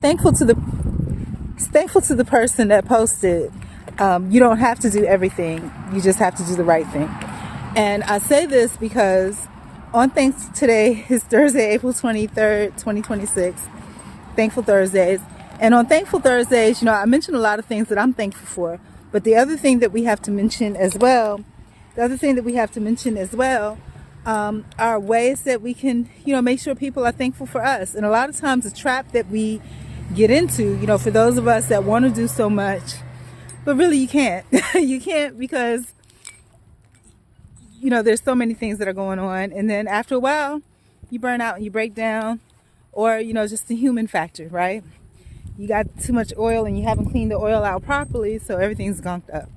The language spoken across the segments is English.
Thankful to the thankful to the person that posted. You don't have to do everything. You just have to do the right thing. And I say this because today is Thursday, April 23rd, 2026. Thankful Thursdays. And on Thankful Thursdays, I mentioned a lot of things that I'm thankful for. But the other thing that we have to mention as well, are ways that we can, make sure people are thankful for us. And a lot of times the trap that we get into, for those of us that want to do so much, but really you can't. You can't because, there's so many things that are going on. And then after a while, you burn out and you break down, or, just the human factor, right? You got too much oil and you haven't cleaned the oil out properly, so everything's gunked up.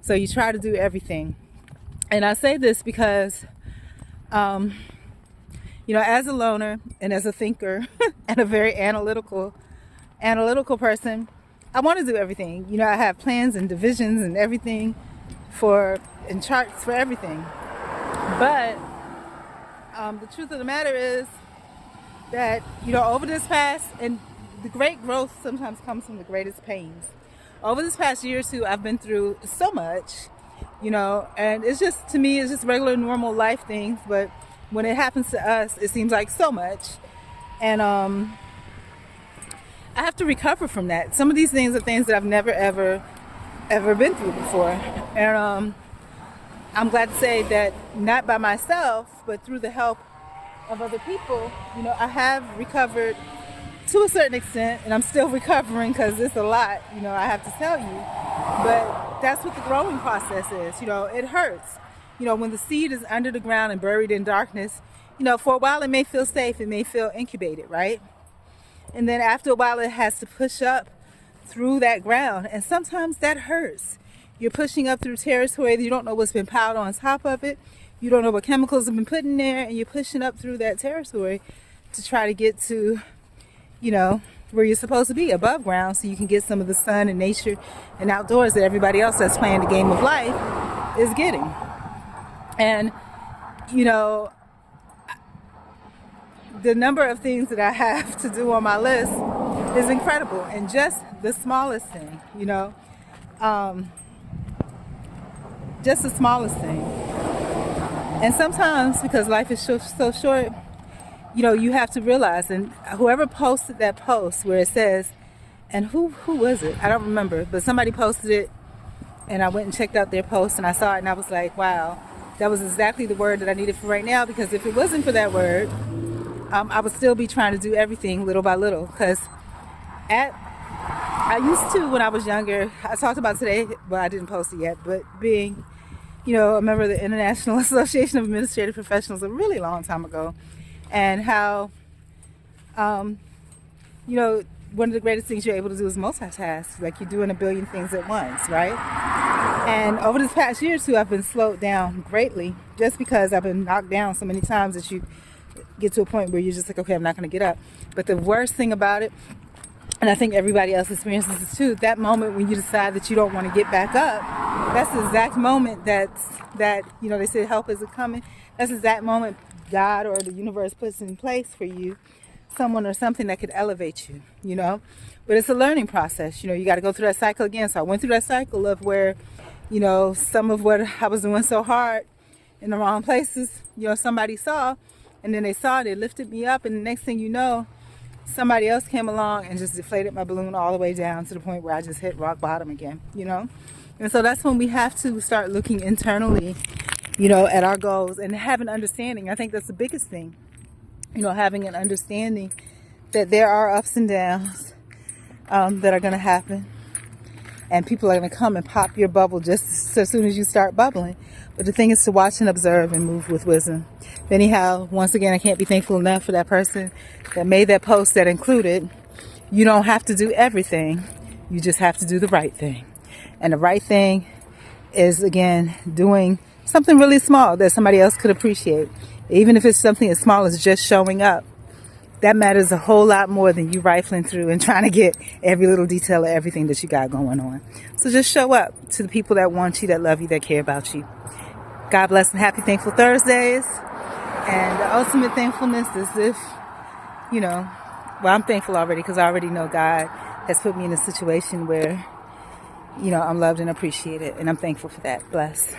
So you try to do everything. And I say this because, as a loner and as a thinker and a very analytical person, I want to do everything. I have plans and divisions and everything and charts for everything. But the truth of the matter is that, over this past, and the great growth sometimes comes from the greatest pains. Over this past year or two, I've been through so much, and it's just, to me, it's just regular, normal life things. But when it happens to us, it seems like so much. And I have to recover from that. Some of these things are things that I've never, ever been through before. And I'm glad to say that not by myself, but through the help of other people, I have recovered to a certain extent, and I'm still recovering because it's a lot, I have to tell you. But that's what the growing process is. It hurts. When the seed is under the ground and buried in darkness, for a while it may feel safe, it may feel incubated, right? And then after a while it has to push up through that ground, and sometimes that hurts. You're pushing up through territory that you don't know what's been piled on top of it. You don't know what chemicals have been put in there, and you're pushing up through that territory to try to get to, where you're supposed to be, above ground, so you can get some of the sun and nature and outdoors that everybody else that's playing the game of life is getting. And, the number of things that I have to do on my list is incredible. And just the smallest thing, just the smallest thing. And sometimes, because life is so short, you have to realize, and whoever posted that post where it says, and who was it? I don't remember, but somebody posted it, and I went and checked out their post, and I saw it, and I was like, wow, that was exactly the word that I needed for right now, because if it wasn't for that word, I would still be trying to do everything little by little. Because I used to, when I was younger, I talked about today, but I didn't post it yet, but being, a member of the International Association of Administrative Professionals a really long time ago, and how, one of the greatest things you're able to do is multitask, like you're doing a billion things at once, right? And over this past year or two, I've been slowed down greatly, just because I've been knocked down so many times that you get to a point where you're just like, okay, I'm not going to get up. But the worst thing about it, and I think everybody else experiences this too, that moment when you decide that you don't want to get back up, that's the exact moment that they say help isn't coming. That's the exact moment God or the universe puts in place for you, someone or something that could elevate you, But it's a learning process. You got to go through that cycle again. So I went through that cycle of where, some of what I was doing so hard in the wrong places, somebody saw, and then they saw it, they lifted me up, and the next thing you know, somebody else came along and just deflated my balloon all the way down to the point where I just hit rock bottom again, And so that's when we have to start looking internally, at our goals and have an understanding. I think that's the biggest thing, having an understanding that there are ups and downs that are going to happen, and people are going to come and pop your bubble just as soon as you start bubbling. But the thing is to watch and observe and move with wisdom. But anyhow, once again, I can't be thankful enough for that person that made that post that included, you don't have to do everything. You just have to do the right thing. And the right thing is, again, doing something really small that somebody else could appreciate. Even if it's something as small as just showing up. That matters a whole lot more than you rifling through and trying to get every little detail of everything that you got going on. So just show up to the people that want you, that love you, that care about you. God bless and happy Thankful Thursdays. And the ultimate thankfulness is if, well, I'm thankful already because I already know God has put me in a situation where, I'm loved and appreciated, and I'm thankful for that. Bless.